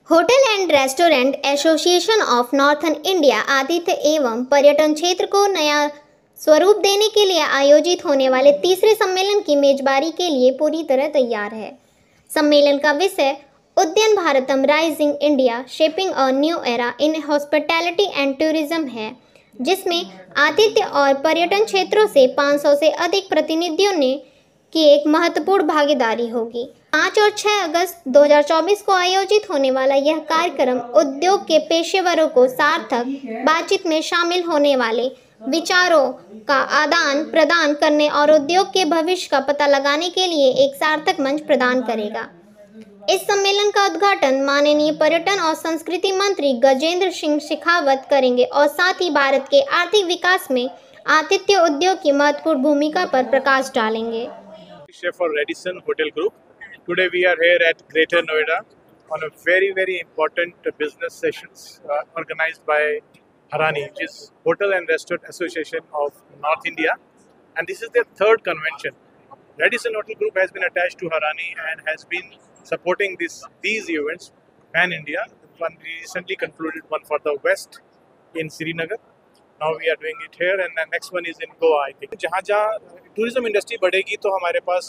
Hotel and restaurant association of northern India आतिथ्य एवं पर्यटन क्षेत्र को नया स्वरूप देने के लिए आयोजित होने वाले तीसरे सम्मेलन की मेजबानी के लिए पूरी तरह तैयार है। सम्मेलन का विषय Udayan Bharatam rising India shaping a new era in hospitality and tourism है, जिसमें आतिथ्य और पर्यटन क्षेत्रों से 500 से अधिक प्रतिनिधियों ने की एक महत्वपूर्ण भागीदारी होगी। 5 और 6 अगस्त 2024 को आयोजित होने वाला यह कार्यक्रम उद्योग के पेशेवरों को सार्थक बातचीत में शामिल होने वाले विचारों का आदान प्रदान करने और उद्योग के भविष्य का पता लगाने के लिए एक सार्थक मंच प्रदान करेगा। इस सम्मेलन का उद्घाटन माननीय पर्यटन और संस्कृति मंत्री गजेंद्र सिंह शेखावत करेंगे और साथ ही भारत के आर्थिक विकास में आतिथ्य उद्योग की महत्वपूर्ण भूमिका पर प्रकाश डालेंगे। For Radisson Hotel Group. Today we are here at Greater Noida on a very important business sessions organized by Harani, which is Hotel and Restaurant Association of North India, and this is their third convention. Radisson Hotel Group has been attached to Harani and has been supporting these events pan India. One we recently concluded one for the West in Srinagar. Now we are doing it here, and the next one is in Goa, I think. जहाँ tourism industry बढ़ेगी तो हमारे पास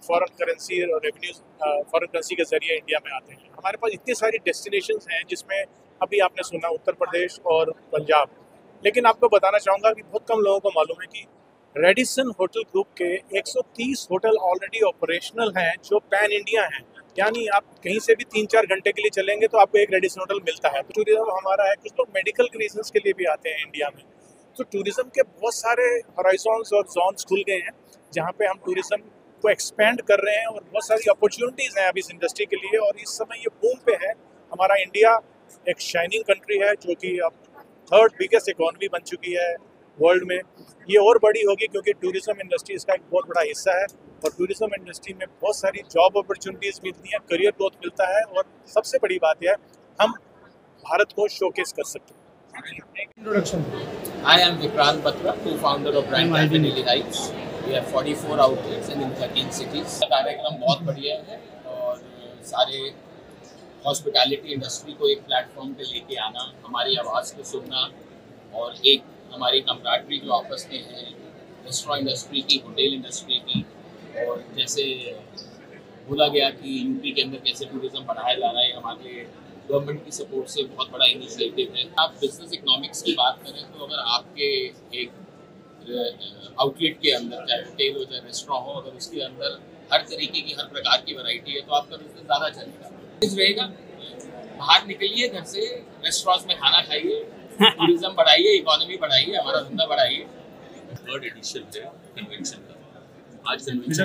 foreign currency और revenues foreign currency के जरिए India में आते हैं। हमारे पास इतनी सारी डेस्टिनेशंस हैं जिसमें अभी आपने सुना उत्तर प्रदेश और पंजाब, लेकिन आपको बताना चाहूँगा कि बहुत कम लोगों को मालूम है कि रेडिसन होटल ग्रुप के 130 होटल ऑलरेडी ऑपरेशनल हैं जो पैन इंडिया हैं। यानी आप कहीं से भी 3-4 घंटे के लिए चलेंगे तो आपको एक रेडिसन होटल मिलता है। तो टूरिज्म हमारा है, कुछ लोग मेडिकल रीजंस के लिए भी आते हैं इंडिया में। तो टूरिज्म के बहुत सारे हॉराइजॉन्स और जोन्स खुल गए हैं जहाँ पे हम टूरिज्म को एक्सपेंड कर रहे हैं और बहुत सारी अपॉर्चुनिटीज़ हैं अभी इस इंडस्ट्री के लिए। और इस समय ये बूम पे है। हमारा इंडिया एक शाइनिंग कंट्री है जो कि अब 3rd बिगेस्ट इकॉनमी बन चुकी है वर्ल्ड में। ये और बड़ी होगी क्योंकि टूरिज्म इंडस्ट्री इसका एक बहुत बड़ा हिस्सा है और टूरिज्म इंडस्ट्री में बहुत सारी जॉब अपॉर्चुनिटीज़ मिलती हैं, करियर ग्रोथ मिलता है और सबसे बड़ी बात यह है हम भारत को शोकेस कर सकते हैं। Introduction. I am Vikrant Batra, co-founder of Brand Cafe Daily Heights. We have 44 outlets and in 13 cities. कार्यक्रम बहुत बढ़िया है और सारे हॉस्पिटैलिटी इंडस्ट्री को एक प्लेटफॉर्म पे लेके आना, हमारी आवाज़ को सुनना और एक हमारी कम्पैरिटी जो आपस में है रेस्टोरेंट इंडस्ट्री की, होटल इंडस्ट्री की, और जैसे बोला गया कि यूपी के अंदर कैसे टूरिज्म बढ़ाया जा रहा है, हमारे गवर्नमेंट की सपोर्ट से बहुत बड़ा इनिशिएटिव है। आप बिजनेस इकोनॉमिक्स की बात करें तो अगर आपके एक आउटलेट के अंदर चाहे होटल हो चाहे रेस्टोरेंट हो, अगर उसके अंदर हर तरीके की हर प्रकार की वैरायटी है तो आपका बिजनेस ज़्यादा चलेगा। रहेगा बाहर निकलिए घर से, रेस्टोरेंट्स में खाना खाइए, टूरिज्म बढ़ाइए, इकोनॉमी बढ़ाइए, हमारा धंधा बढ़ाइए। 3rd एडिशन है कन्वेंशन का। आज कन्वेंशन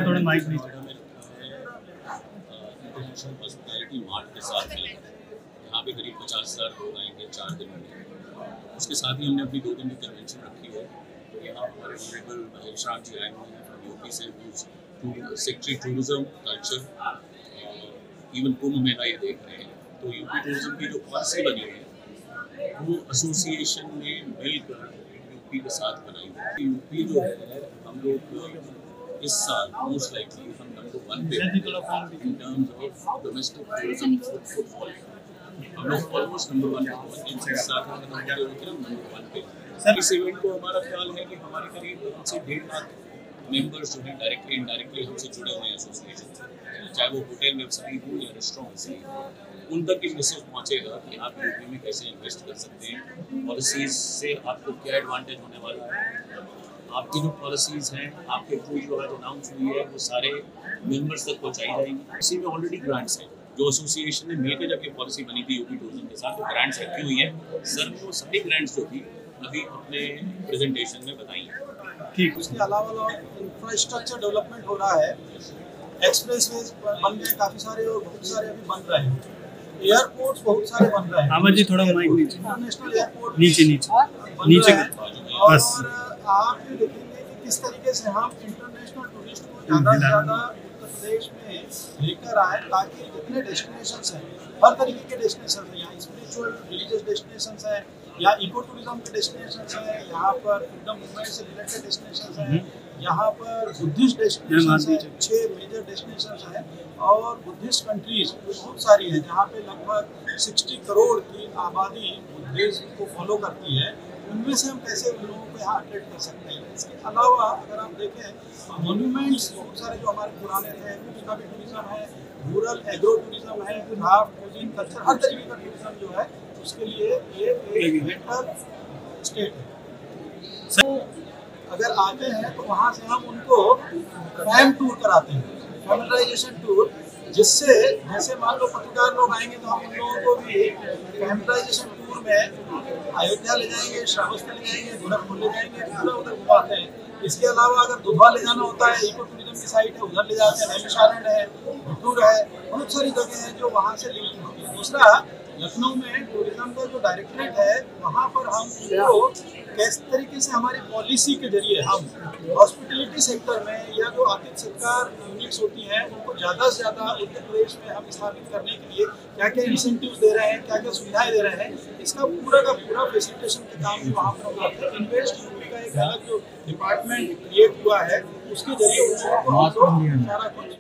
इंटरनेशनल हॉस्पिटैलिटी मार्ट के साथ है। यहाँ पे करीब 50,000 लोग आएंगे 4 दिन में। उसके साथ ही हमने अपनी 2 दिन की कन्वेंशन रखी है। तो यहाँ हमारे ऑनरेबल महेश राम जी आए हुए हैं फ्रॉम यूपी से, secretary tourism culture, even Kumbh Mela ये देख रहे हैं। तो यूपी टूरिज्म की जो पॉलिसी बनी है वो एसोसिएशन ने मिलकर यूपी के साथ बनाई है। यूपी जो है हम लोग इस साल मोस्ट लाइकली हम नंबर 1 पे in terms of domestic tourism footfall. हम लोग ऑलमोस्ट नंबर 1 पे इनसे साथ में नंबर 1 पे। सर इस इवेंट को हमारा ख्याल है कि हमारे करीब 1.5 लाख मेंबर्स जो हैं डायरेक्टली इनडायरेक्टली हमसे जुड़े हुए हैं एसोसिएशन से, चाहे वो होटल व्यवसायी हो या रेस्टोरेंट से, उन तक एक मैसेज पहुँचेगा कि आप यूपी में कैसे इन्वेस्ट कर सकते हैं, पॉलिसीज़ से आपको क्या एडवांटेज होने वाला है, आपकी जो पॉलिसीज़ हैं, आपके टूल जो आज अनाउंस हुई है वो सारे मेंबर्स तक पहुँचाई जाएंगी। इसी में ऑलरेडी ग्रांट्स हैं जो एसोसिएशन ने मिलकर जब ये पॉलिसी बनी थी यूपी टूरिज्म के साथ, तो ग्रांट्स रखी हुई है। सर वो सभी ग्रांट्स जो थी अभी अपने प्रेजेंटेशन में बताई हैं। ठीक, उसके अलावा इंफ्रास्ट्रक्चर डेवलपमेंट हो रहा है, एक्सप्रेसवेज बन गए काफ़ी सारे और बहुत सारे अभी बन रहे हैं, एयरपोर्ट्स बहुत सारे बन रहे हैं। आवाज जी थोड़ा माइक नीचे, इंटरनेशनल एयरपोर्ट नीचे बस। आप ये देखेंगे कि किस तरीके से हम इंटरनेशनल टूरिस्ट को ज़्यादा से ज़्यादा उत्तर प्रदेश में लेकर आए, ताकि जितने डेस्टिनेशंस हैं हर तरीके के डेस्टिनेशन हैं, यहाँ स्पिरिचुअल रिलीजियस डेस्टिनेशंस हैं, या इको टूरिज्म के डेस्टिनेशंस हैं, यहाँ पर एकदम मूवमेंट से रिलेटेड डेस्टिनेशंस हैं, यहाँ पर बुद्धिस्ट डेस्टिनेशन है, 6 मेजर डेस्टिनेशन हैं और बुद्धिस्ट कंट्रीज बहुत सारी है जहाँ पे लगभग 60 करोड़ की आबादी बुद्धिज्म को फॉलो करती है। उनमें से हम कैसे उन लोगों को यहाँ अट्रैक्ट कर सकते हैं। इसके अलावा अगर आप देखें मॉन्यूमेंट्स बहुत सारे जो हमारे पुराने थे उसका भी टूरिज्म है, रूरल एग्रो टूरिज्म है, क्राफ्ट कुजीन कल्चर हर तरीके का टूरिज्म जो है उसके लिए ये एक बेहतर स्टेट है। तो अगर आते हैं तो वहाँ से हम उनको फैम टूर कराते हैं, फैमिलाइजेशन टूर, जिससे जैसे मान लो पत्रकार लोग आएंगे तो हम उन लोगों को भी फैमिलाइजेशन टूर में अयोध्या ले जाएंगे, श्रावस्ती ले जाएंगे, गोरखपुर ले जाएंगे, पूरा उधर घुमाते हैं। इसके अलावा अगर दुधवा ले जाना होता है, इको टूरिज्म की साइट है उधर ले जाते हैं, नैमिषारण्य है, भुट्टूर है, बहुत सारी जगह हैं जो वहाँ से लिंक होती है। दूसरा लखनऊ में टूरिज्म का जो डायरेक्टरेट है वहाँ पर हम उनको किस तरीके से हमारी पॉलिसी के जरिए हम हॉस्पिटलिटी सेक्टर में या जो आतिथ्य सत्कार यूनिट्स होती हैं उनको ज़्यादा से ज़्यादा उत्तर प्रदेश में हम स्थापित करने के लिए क्या क्या इंसेंटिव्स दे रहे हैं, क्या क्या सुविधाएं दे रहे हैं, इसका पूरा का पूरा फैसिलिटेशन का काम भी वहाँ पर हम करते हैं। इन्वेस्ट यूपी का एक अलग जो डिपार्टमेंट क्रिएट हुआ है उसके जरिए उन लोगों को सारा कुछ